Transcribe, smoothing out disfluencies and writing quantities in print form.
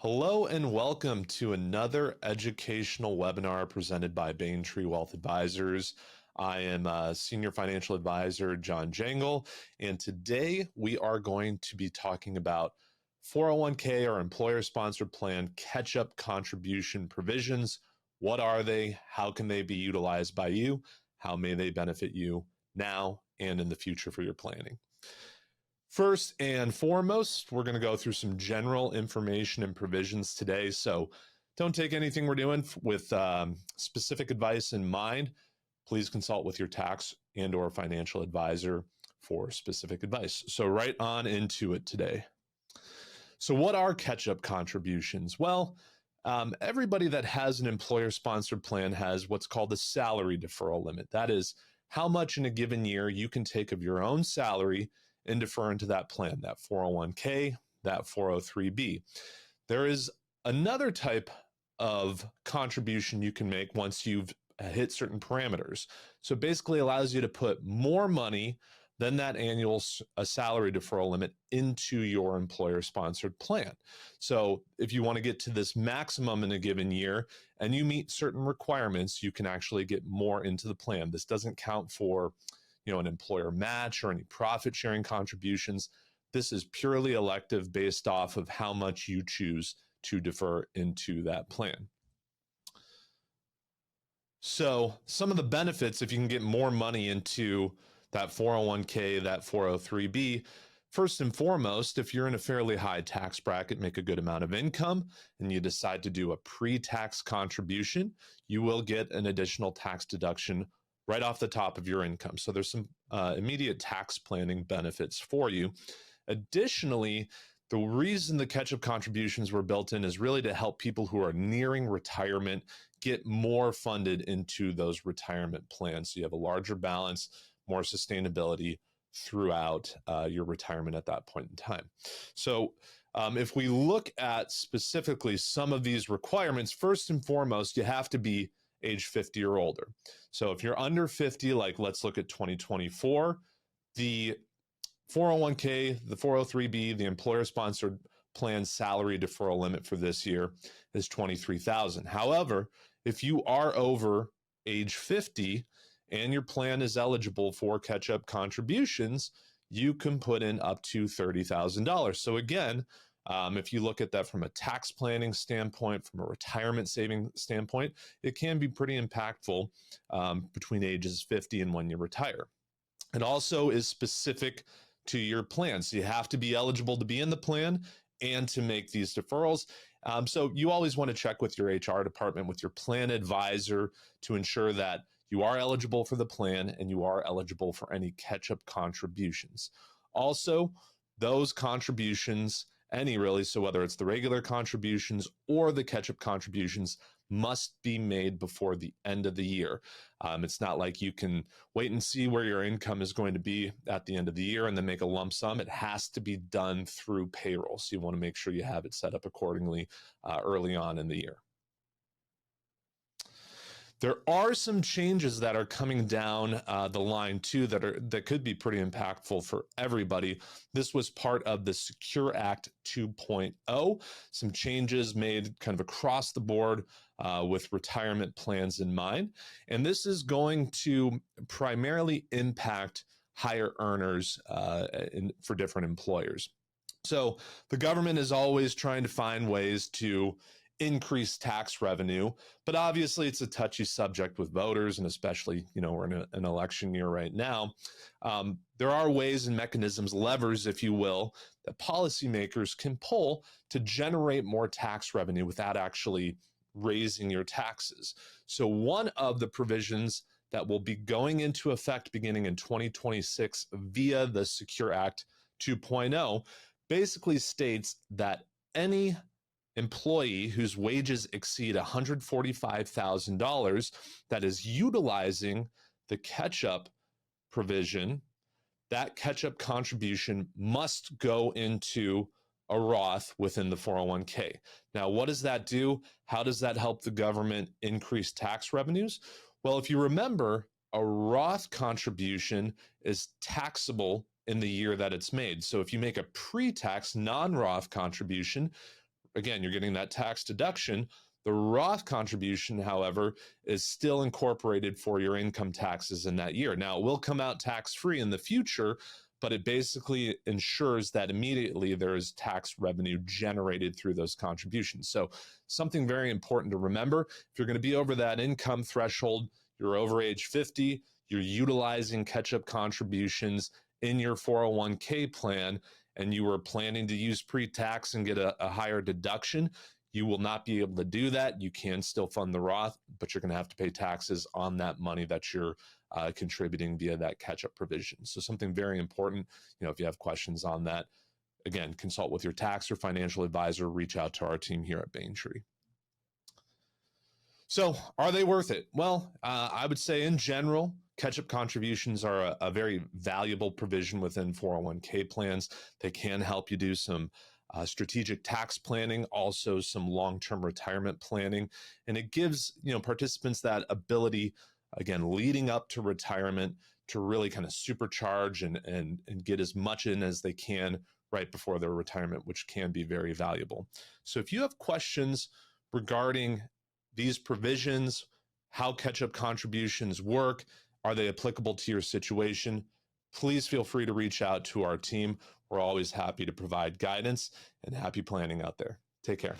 Hello and welcome to another educational webinar presented by Bayntree Wealth Advisors. I am Senior Financial Advisor John Jangle, and today we are going to be talking about 401k or employer-sponsored plan catch-up contribution provisions. What are they? How can they be utilized by you? How may they benefit you now and in the future for your planning? First and foremost, we're going to go through some general information and provisions today. So don't take anything we're doing with specific advice in mind. Please consult with your tax and or financial advisor for specific advice. So right on into it today. So what are catch-up contributions? Well, everybody that has an employer-sponsored plan has what's called the salary deferral limit. That is how much in a given year you can take of your own salary and defer into that plan, that 401k, that 403b. There is another type of contribution you can make once you've hit certain parameters. So it basically allows you to put more money than that annual salary deferral limit into your employer-sponsored plan. So if you want to get to this maximum in a given year and you meet certain requirements, you can actually get more into the plan. This doesn't count for an employer match or any profit sharing contributions. This is purely elective based off of how much you choose to defer into that plan. So some of the benefits, if you can get more money into that 401k, that 403b, first and foremost, if you're in a fairly high tax bracket, make a good amount of income, and you decide to do a pre-tax contribution, you will get an additional tax deduction right off the top of your income. So there's some immediate tax planning benefits for you. Additionally, the reason the catch-up contributions were built in is really to help people who are nearing retirement get more funded into those retirement plans. So you have a larger balance, more sustainability throughout your retirement at that point in time. So if we look at specifically some of these requirements, first and foremost, you have to be age 50 or older. So if you're under 50, like let's look at 2024, the 401k, the 403b, the employer-sponsored plan salary deferral limit for this year is $23,000. However, if you are over age 50 and your plan is eligible for catch-up contributions, you can put in up to $30,000. So again, if you look at that from a tax planning standpoint, from a retirement saving standpoint, it can be pretty impactful between ages 50 and when you retire. It also is specific to your plan. So you have to be eligible to be in the plan and to make these deferrals. So you always want to check with your HR department, with your plan advisor to ensure that you are eligible for the plan and you are eligible for any catch-up contributions. Also, those contributions, so whether it's the regular contributions or the catch-up contributions, must be made before the end of the year. It's not like you can wait and see where your income is going to be at the end of the year and then make a lump sum. It has to be done through payroll. So you want to make sure you have it set up accordingly early on in the year. There are some changes that are coming down the line too that could be pretty impactful for everybody. This was part of the Secure Act 2.0, some changes made kind of across the board with retirement plans in mind. And this is going to primarily impact higher earners for different employers. So the government is always trying to find ways to increase tax revenue, but obviously it's a touchy subject with voters, and especially, we're in an election year right now. There are ways and mechanisms, levers, if you will, that policymakers can pull to generate more tax revenue without actually raising your taxes. So one of the provisions that will be going into effect beginning in 2026 via the Secure Act 2.0 basically states that any employee whose wages exceed $145,000 that is utilizing the catch-up provision, that catch-up contribution must go into a Roth within the 401k. Now, what does that do? How does that help the government increase tax revenues? Well, if you remember, a Roth contribution is taxable in the year that it's made. So if you make a pre-tax non-Roth contribution, again, you're getting that tax deduction. The Roth contribution, however, is still incorporated for your income taxes in that year. Now, it will come out tax-free in the future, but it basically ensures that immediately there is tax revenue generated through those contributions. So something very important to remember, if you're going to be over that income threshold, you're over age 50, you're utilizing catch-up contributions in your 401k plan, and you were planning to use pre-tax and get a higher deduction, you will not be able to do that. You can still fund the Roth, but you're going to have to pay taxes on that money that you're contributing via that catch-up provision. So something very important, if you have questions on that, again, consult with your tax or financial advisor, reach out to our team here at Bayntree. So are they worth it? Well, I would say in general, catch-up contributions are a very valuable provision within 401k plans. They can help you do some strategic tax planning, also some long-term retirement planning. And it gives participants that ability, again, leading up to retirement, to really kind of supercharge and get as much in as they can right before their retirement, which can be very valuable. So if you have questions regarding these provisions, how catch-up contributions work, are they applicable to your situation, please feel free to reach out to our team. We're always happy to provide guidance, and happy planning out there. Take care.